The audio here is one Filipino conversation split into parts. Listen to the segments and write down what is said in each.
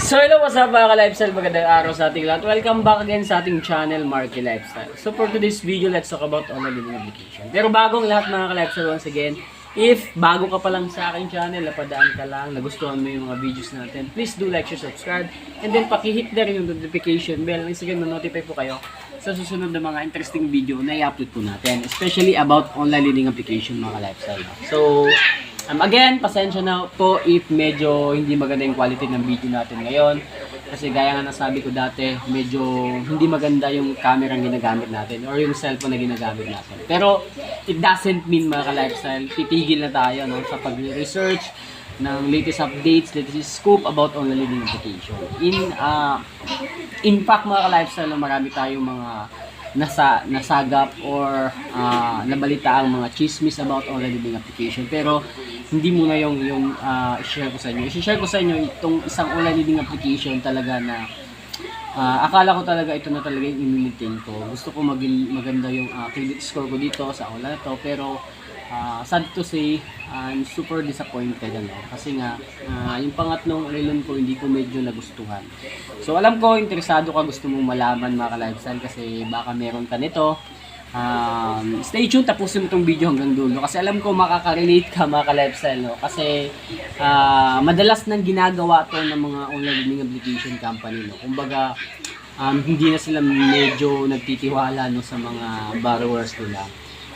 So hello, what's up mga ka-lifestyle, magandang araw sa ating lahat. Welcome back again sa ating channel, Marky Lifestyle. So for today's video, let's talk about online living application. Pero bagong lahat mga ka-lifestyle, once again, if bago ka pa lang sa aking channel, napadaan ka lang, nagustuhan mo yung mga videos natin, please do like, share, subscribe, and then pakihit na rin yung notification bell. Once again, ma-notify po kayo sa susunod na mga interesting video na i-upload po natin, especially about online living application mga ka-lifestyle. So again, pasensya na po if medyo hindi maganda yung quality ng video natin ngayon. Kasi gaya nga nasabi ko dati, medyo hindi maganda yung camera ang ginagamit natin or yung cellphone na ginagamit natin. Pero it doesn't mean mga ka-lifestyle, titigil na tayo no, sa pag-research ng latest updates, latest scoop about online living application. In fact mga ka-lifestyle, marami tayong mga nasagap or nabalita ang mga chismis about online living application, pero hindi muna yung i-share ko sa inyo. I-share ko sa inyo itong isang online living application talaga na akala ko talaga ito na talaga yung imimitin ko. Gusto ko maging maganda yung credit score ko dito sa online to, pero sad to say, I'm super disappointed kasi nga yung pangatlong relon ko hindi ko medyo nagustuhan. So alam ko interesado ka, gusto mong malaman mga ka-lifestyle kasi baka meron ka nito. Stay tuned, tapusin mo itong video hanggang dulo kasi alam ko makaka-relate ka mga ka-lifestyle no? Kasi madalas nang ginagawa to ng mga online living application company no? Kumbaga hindi na sila medyo nagtitiwala no, sa mga borrowers nila.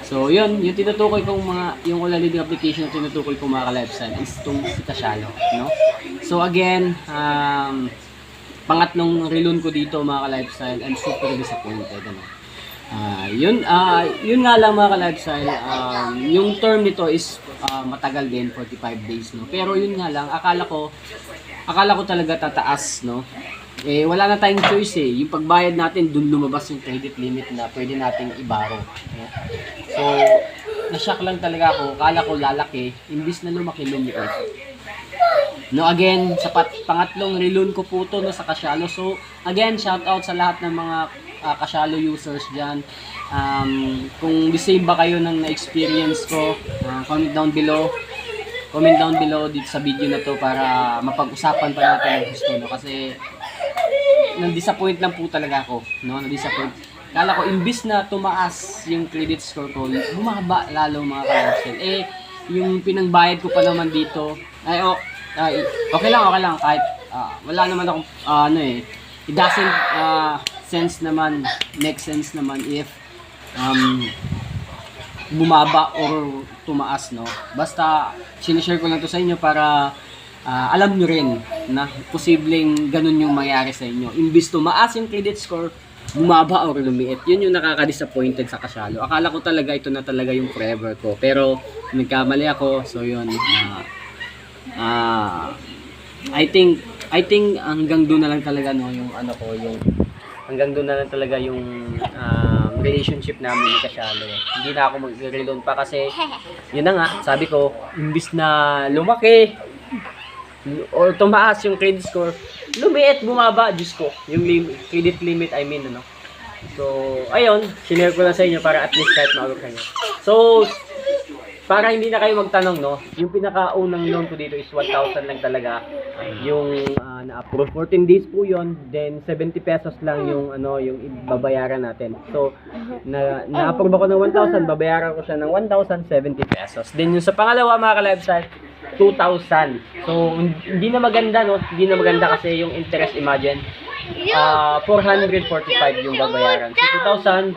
So yun, yung tinutukoy kong yung online living application na tinutukoy kong mga ka-lifestyle is itong si Casialo no? So again, pangatlong relon ko dito mga ka-lifestyle, I'm super disappointed ano? Yun nga lang mga ka-lifestyle, yung term nito is matagal din, 45 days no. Pero yun nga lang, akala ko talaga tataas no. Eh wala na tayong choice eh. Yung pagbayad natin dun lumabas yung credit limit na pwede nating ibaro no? So na-shock lang talaga ako. Akala ko lalaki, imbis na lumaki lumiit. No, again, sa pangatlong relon ko po to no, sa Casialo. So again, shout out sa lahat ng mga Casialo users dyan. Kung the same ba kayo ng na-experience ko, comment down below dito sa video na to para mapag-usapan pa natin ang gusto no? Kasi na-disappoint lang po talaga ako no? Na-disappoint. Kala ko imbis na tumaas yung credit score ko, bumaba lalo mga ka-lifestyle. Eh yung pinangbayad ko pa naman dito okay lang kahit wala naman akong it doesn't make sense naman if bumaba or tumaas no. Basta sinishare ko lang to sa inyo para alam nyo rin na posibleng ganun yung mangyari sa inyo. Imbis tumaas yung credit score, bumaba or lumiit. Yun yung nakaka-disappointed sa Casialo. Akala ko talaga ito na talaga yung forever ko, pero nagkamali ako. So yun, I think hanggang doon na lang talaga no, yung hanggang doon na lang talaga yung relationship namin ni Casialo. Hindi na ako mag-relon pa kasi yun na nga, sabi ko, imbis na lumaki or tumaas yung credit score, lumiit, bumaba, Diyos ko, yung credit limit, I mean, ano. So, ayun, sinare ko lang sa inyo para at least kahit maawag kayo. So, para hindi na kayo magtanong, no, yung pinakaunang loan ko dito is 1,000 lang talaga yung na-approve. 14 days po yon, then 70 pesos lang yung yung babayaran natin. So, na-approve ako ng 1,000, babayaran ko siya ng 1,070 pesos. Then yung sa pangalawa mga ka-lifestyle, 2,000. So, hindi na maganda, no? Hindi na maganda kasi yung interest, imagine, 445 yung babayaran. So, 2,000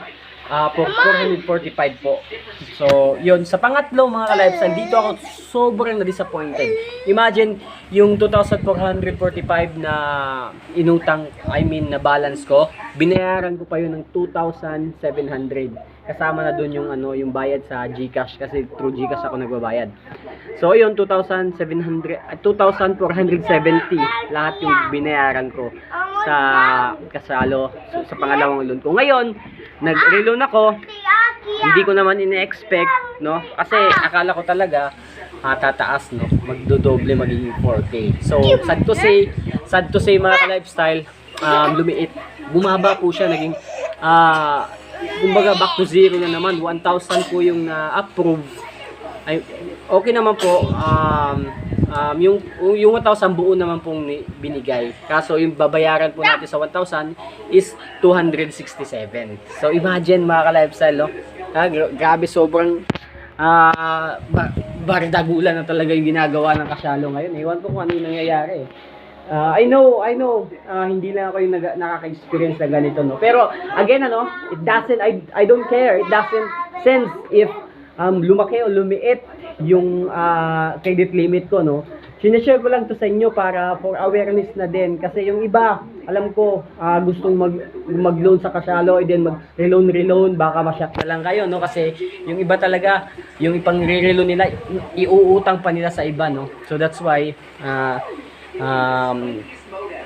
for 445 po. So, yun. Sa pangatlo, mga ka-lifestyle, dito ako sobrang na-disappointed. Imagine, yung 2,445 na inutang, na balance ko, binayaran ko pa yun ng 2,700. Kasama na dun yung yung bayad sa GCash kasi through GCash ako nagbabayad. So yun, 2,470 lahat yung binayaran ko sa Casialo, sa pangalawang loan ko. Ngayon, nag-reloan ako. Hindi ko naman ine-expect, no? Kasi akala ko talaga tataas, no? Magdodoble, magiging 4K. So, sad to say mga ka-lifestyle, lumiit. Bumaba po siya, naging kumbaga back to zero na naman. 1,000 po yung na-approve. Ay, okay naman po. yung 1,000 buo naman pong binigay. Kaso yung babayaran po natin sa 1,000 is 267. So imagine mga ka-lifestyle, no? Grabe, sobrang bardagulan na talaga yung ginagawa ng kasyalo ngayon. Ewan ko kung ano yung nangyayari. I know, hindi na ako yung nakaka-experience na ganito, no? Pero, again, it doesn't, I don't care. It doesn't sense if lumaki o lumiit yung credit limit ko, no? Sinishare ko lang to sa inyo para for awareness na din. Kasi yung iba, alam ko, gustong mag-loan sa kasyalo, and then mag-reloan, baka ma-shock na lang kayo, no? Kasi yung iba talaga, yung ipang re-reloan nila, iuutang pa nila sa iba, no? So that's why,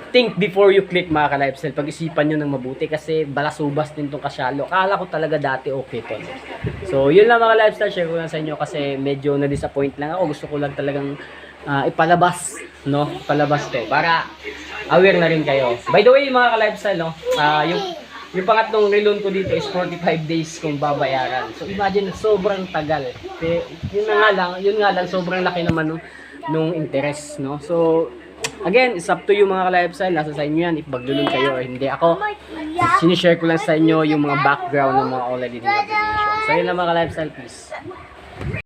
think before you click mga ka-lifestyle. Pag-isipan nyo ng mabuti kasi balasubas din tong kasyalo. Akala ko talaga dati okay to. So yun lang mga ka-lifestyle, share ko lang sa inyo kasi medyo na-disappoint lang ako. Gusto ko lang talagang ipalabas, no? Ipalabas to para aware na rin kayo. By the way mga ka-lifestyle, no? Yung pangatlong reloan ko dito is 45 days kung babayaran. So imagine, sobrang tagal. Yun nga lang, sobrang laki naman nung interest, no? So again, it's up to you mga ka-lifestyle. Nasa sa inyo yan if maglulun kayo or hindi. Ako, sinishare ko lang sa inyo yung mga background ng mga already nung application. So yun lang mga ka-lifestyle, peace.